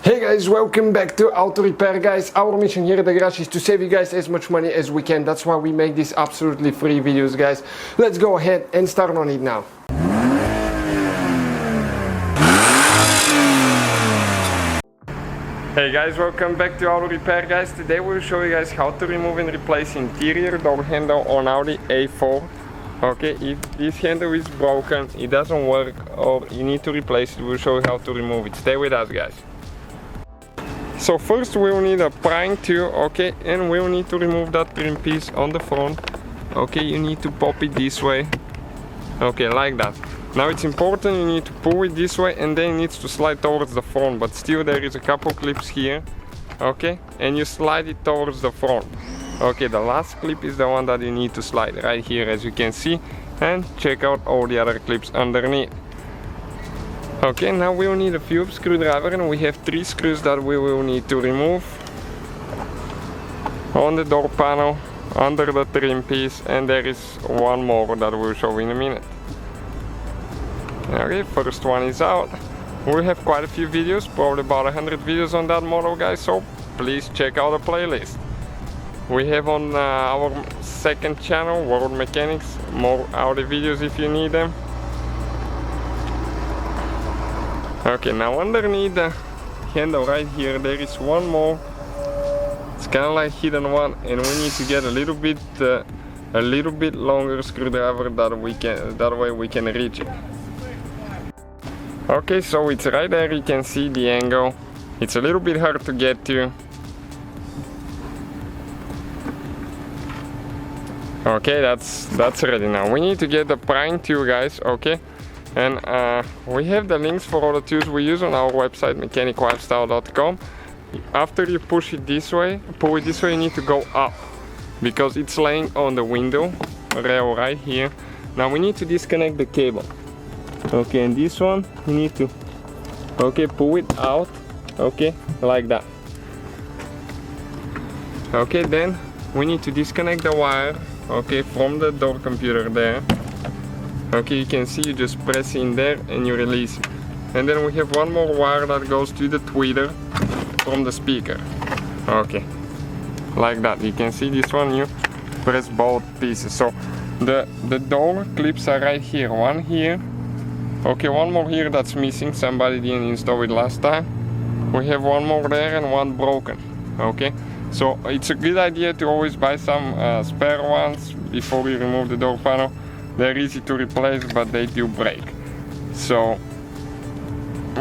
Hey guys, welcome back to Auto Repair, guys. Our mission here at the garage is to save you guys as much money as we can. That's why we make these absolutely free videos, guys. Let's go ahead and start on it now. Hey guys, welcome back to Auto Repair, guys. Today we'll show you guys how to remove and replace interior door handle on Audi A4. Okay, if this handle is broken, it doesn't work, or you need to replace it, we'll show you how to remove it. Stay with us, guys. So first we'll need a prying tool, okay, and we'll need to remove that trim piece on the front. Okay, you need to pop it this way. Okay, like that. Now it's important, you need to pull it this way and then it needs to slide towards the front, but still there is a couple clips here. Okay, and you slide it towards the front. Okay, the last clip is the one that you need to slide right here, as you can see, and check out all the other clips underneath. Okay, now we'll need a Phillips screwdriver, and we have 3 screws that we will need to remove on the door panel, under the trim piece, and there is one more that we'll show in a minute. Okay, first one is out. We have quite a few videos, probably about 100 videos on that model, guys, so please check out the playlist. We have on our second channel, World Mechanics, more Audi videos if you need them. Okay, now underneath the handle right here, there is one more. It's kind of like hidden one, and we need to get a little bit longer screwdriver that way we can reach it. Okay, so it's right there, you can see the angle. It's a little bit hard to get to. Okay, that's ready now. We need to get the prying tool, guys, okay? And we have the links for all the tools we use on our website, mechaniclifestyle.com. After you pull it this way, you need to go up, because it's laying on the window rail right here. Now we need to disconnect the cable. Okay, and this one, you need to, okay, pull it out, okay, like that. Okay, then we need to disconnect the wire, okay, from the door computer there. Okay, you can see, you just press in there and you release it. And then we have one more wire that goes to the tweeter from the speaker. Okay, like that. You can see this one, you press both pieces. So the door clips are right here, one here. Okay, one more here that's missing, somebody didn't install it last time. We have one more there and one broken. Okay, so it's a good idea to always buy some spare ones before you remove the door panel. They're easy to replace, but they do break. So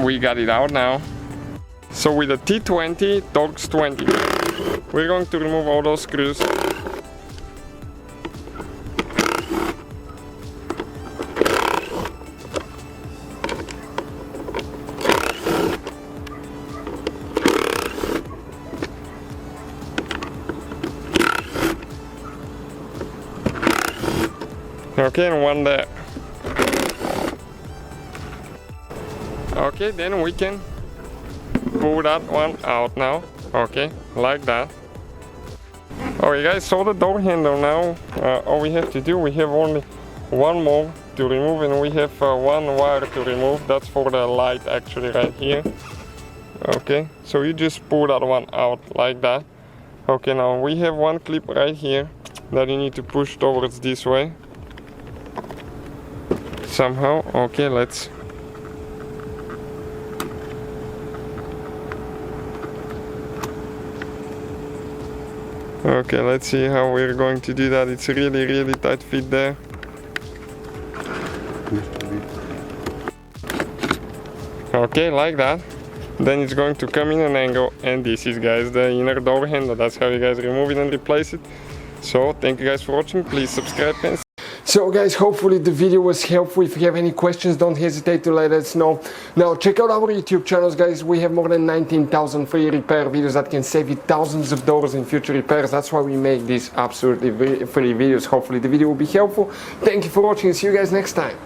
we got it out now. So with a T20 Torx 20, we're going to remove all those screws. Okay, and one there. Okay, then we can pull that one out now. Okay, like that. Alright guys, so the door handle now, all we have to do, we have only one more to remove, and we have one wire to remove. That's for the light, actually, right here. Okay, so you just pull that one out like that. Okay, now we have one clip right here that you need to push towards this way somehow. Okay, let's see how we're going to do that. It's really tight fit there. Okay, like that. Then it's going to come in an angle, and this is, guys, the inner door handle. That's how you guys remove it and replace it. So thank you guys for watching. Please subscribe and so guys, hopefully the video was helpful. If you have any questions, don't hesitate to let us know. Now check out our YouTube channels, guys. We have more than 19,000 free repair videos that can save you thousands of dollars in future repairs. That's why we make these absolutely free videos. Hopefully the video will be helpful. Thank you for watching. See you guys next time.